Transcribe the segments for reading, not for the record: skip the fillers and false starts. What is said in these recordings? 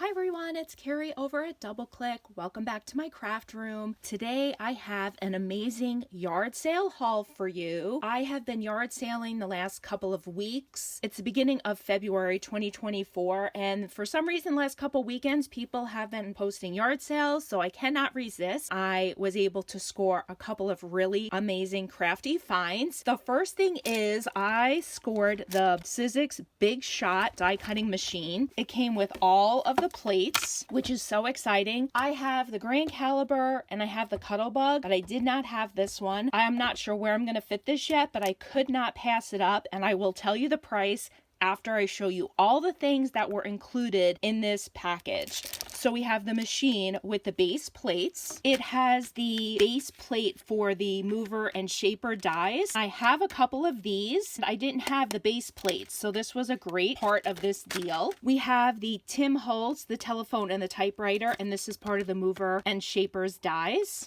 Hi everyone, it's Carrie over at Double Click. Welcome back to my craft room. Today I have an amazing yard sale haul for you. I have been yard sailing the last couple of weeks. It's the beginning of February 2024, and for some reason last couple weekends people have been posting yard sales, so I cannot resist. I was able to score a couple of really amazing crafty finds. The first thing is I scored the Sizzix Big Shot die cutting machine. It came with all of the plates, which is so exciting. I have the Grand Caliber and I have the Cuttlebug, but I did not have this one. I am not sure where I'm going to fit this yet, but I could not pass it up, and I will tell you the price after I show you all the things that were included in this package. So we have the machine with the base plates. It has the base plate for the mover and shaper dies. I have a couple of these. I didn't have the base plates, so this was a great part of this deal. We have the Tim Holtz, the telephone and the typewriter, and this is part of the mover and shapers dies.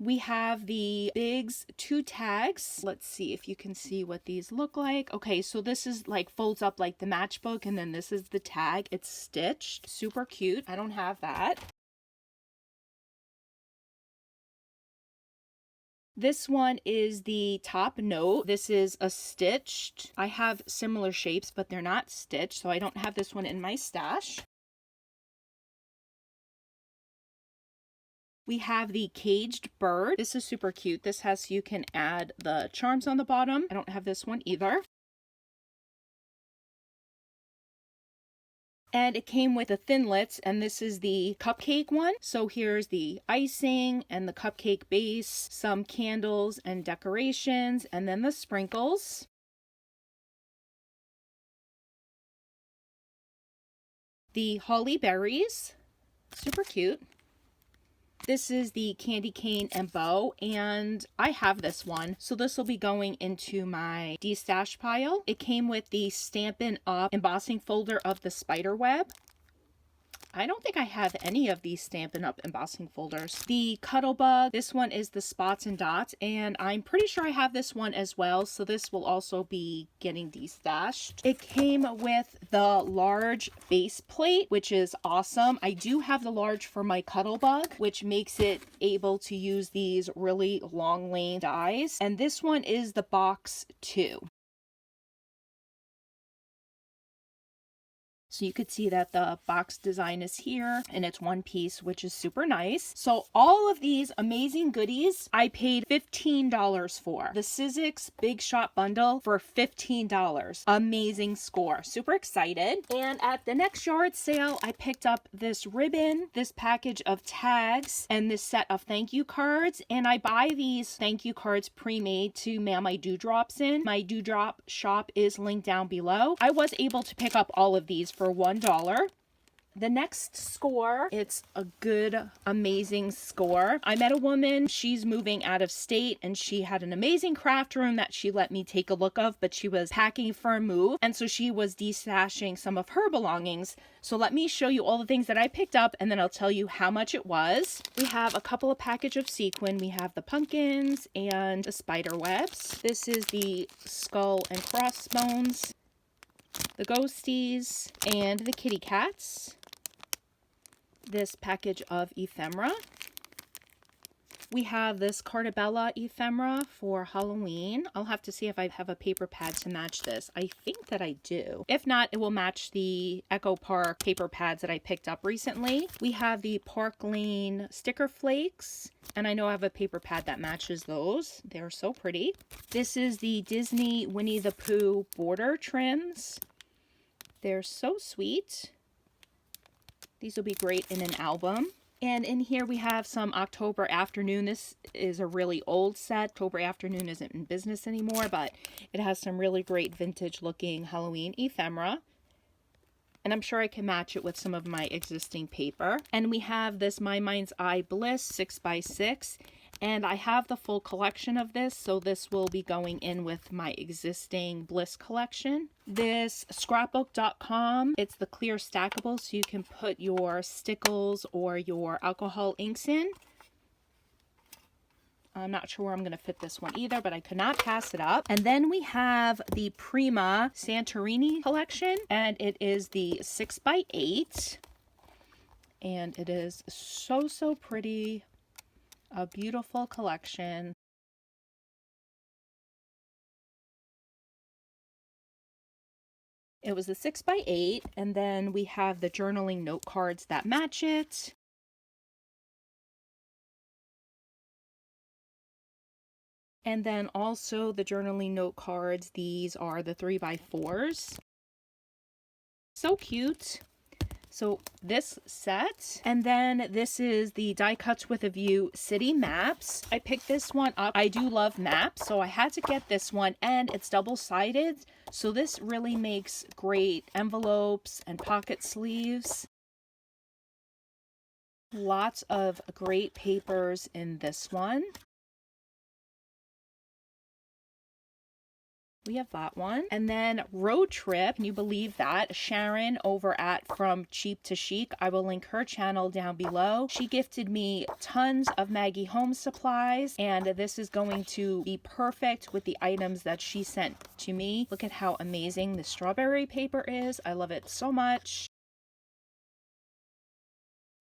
We have the Biggs 2 tags. Let's see if you can see what these look like. Okay, so this is like folds up like the matchbook, and then this is the tag. It's stitched. Super cute. I don't have that. This one is the top note. This is a stitched. I have similar shapes, but they're not stitched, so I don't have this one in my stash. We have the caged bird. This is super cute. This has, you can add the charms on the bottom. I don't have this one either. And it came with the thinlits, and this is the cupcake one. So here's the icing and the cupcake base, some candles and decorations, and then the sprinkles. The holly berries, super cute. This is the candy cane and bow, and I have this one, so this will be going into my destash pile. It came with the Stampin' Up! Embossing folder of the spider web. I don't think I have any of these Stampin' Up! Embossing folders. The Cuttlebug, this one is the spots and dots, and I'm pretty sure I have this one as well, so this will also be getting destashed. It came with the large base plate, which is awesome. I do have the large for my Cuttlebug, which makes it able to use these really long lane dies, and this one is the box 2. So you could see that the box design is here, and it's one piece, which is super nice. So all of these amazing goodies, I paid $15 for. The Sizzix Big Shot bundle for $15. Amazing score. Super excited. And at the next yard sale, I picked up this ribbon, this package of tags, and this set of thank you cards. And I buy these thank you cards pre-made to mail my dewdrops in. My dewdrop shop is linked down below. I was able to pick up all of these for $1. The next score, it's a good, amazing score. I met a woman, she's moving out of state, and she had an amazing craft room that she let me take a look of, but she was packing for a move, and so she was destashing some of her belongings. So let me show you all the things that I picked up, and then I'll tell you how much it was. We have a couple of packages of sequin. We have the pumpkins and the spider webs. This is the skull and crossbones, the ghosties, and the kitty cats. This package of ephemera. We have this Cartabella ephemera for Halloween. I'll have to see if I have a paper pad to match this. I think that I do. If not, it will match the Echo Park paper pads that I picked up recently. We have the Park Lane sticker flakes, and I know I have a paper pad that matches those. They're so pretty. This is the Disney Winnie the Pooh border trims. They're so sweet. These will be great in an album. And in here we have some October Afternoon. This is a really old set. October Afternoon isn't in business anymore, but it has some really great vintage looking Halloween ephemera. And I'm sure I can match it with some of my existing paper. And we have this My Mind's Eye Bliss 6x6. And I have the full collection of this, so this will be going in with my existing Bliss collection. This scrapbook.com, it's the clear stackable, so you can put your stickles or your alcohol inks in. I'm not sure where I'm going to fit this one either, but I could not pass it up. And then we have the Prima Santorini collection, and it is the 6x8. And it is so, so pretty. A beautiful collection. It was the 6x8, and then we have the journaling note cards that match it. And then also the journaling note cards, these are the 3x4s. So cute. So this set, and then this is the Die Cuts with a View City Maps. I picked this one up. I do love maps, so I had to get this one, and it's double-sided. So this really makes great envelopes and pocket sleeves. Lots of great papers in this one. We have that one. And then Road Trip, can you believe that? Sharon over at From Cheap to Chic. I will link her channel down below. She gifted me tons of Maggie Holmes supplies, and this is going to be perfect with the items that she sent to me. Look at how amazing the strawberry paper is. I love it so much.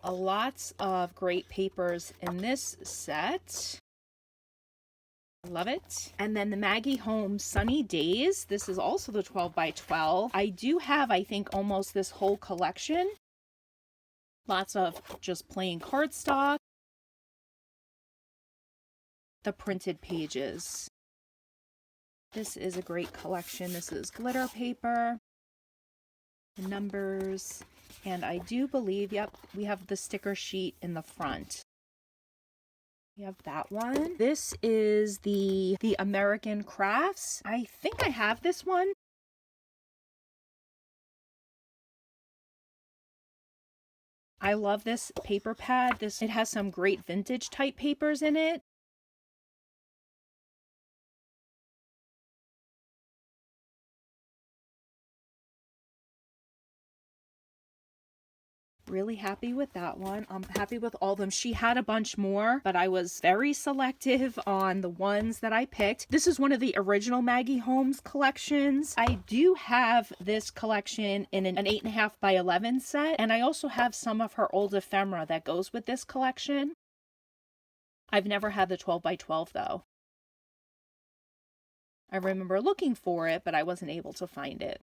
Lots of great papers in this set. Love it. And then the Maggie Holmes Sunny Days. This is also the 12x12. I do have, I think, almost this whole collection. Lots of just plain cardstock. The printed pages. This is a great collection. This is glitter paper. The numbers. And I do believe, yep, we have the sticker sheet in the front. We have that one. This is the American Crafts. I think I have this one. I love this paper pad. It has some great vintage type papers in it. Really happy with that one. I'm happy with all of them. She had a bunch more, but I was very selective on the ones that I picked. This is one of the original Maggie Holmes collections. I do have this collection in an 8.5x11 set, and I also have some of her old ephemera that goes with this collection. I've never had the 12x12 though. I remember looking for it, but I wasn't able to find it.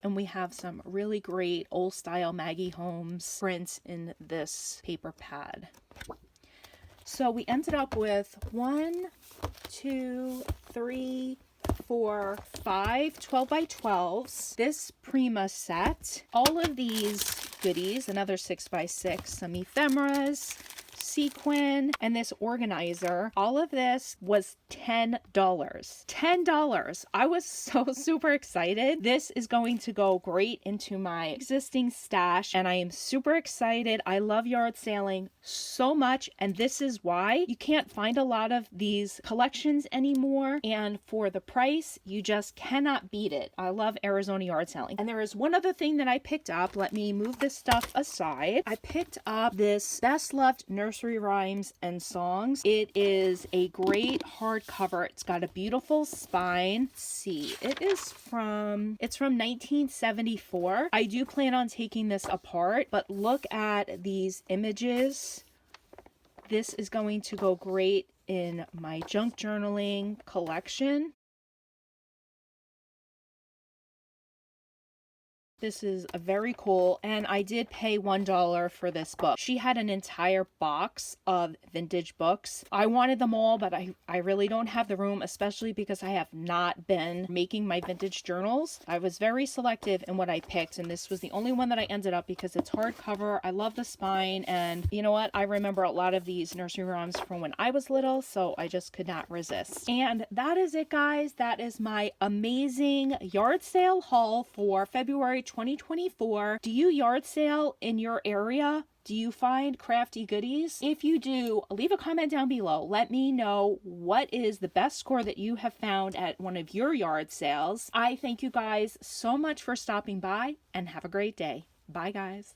And we have some really great old style Maggie Holmes prints in this paper pad. So we ended up with 1, 2, 3, 4, 5 12x12s. This Prima set. All of these goodies, another 6x6, some ephemeras, sequin, and this organizer. All of this was $10. $10. I was so super excited. This is going to go great into my existing stash, and I am super excited. I love yard sailing so much, and this is why you can't find a lot of these collections anymore, and for the price you just cannot beat it. I love Arizona yard sailing. And there is one other thing that I picked up. Let me move this stuff aside. I picked up this Best Loved Nursery Rhymes and Songs. It is a great hardcover. It's got a beautiful spine. Let's see, it's from 1974. I do plan on taking this apart, but look at these images. This is going to go great in my junk journaling collection. This is very cool, and I did pay $1 for this book. She had an entire box of vintage books. I wanted them all, but I really don't have the room, especially because I have not been making my vintage journals. I was very selective in what I picked, and this was the only one that I ended up because it's hardcover. I love the spine, and you know what? I remember a lot of these nursery rhymes from when I was little, so I just could not resist. And that is it, guys. That is my amazing yard sale haul for February 2024. Do you yard sale in your area? Do you find crafty goodies? If you do, leave a comment down below. Let me know what is the best score that you have found at one of your yard sales. I thank you guys so much for stopping by, and have a great day. Bye, guys.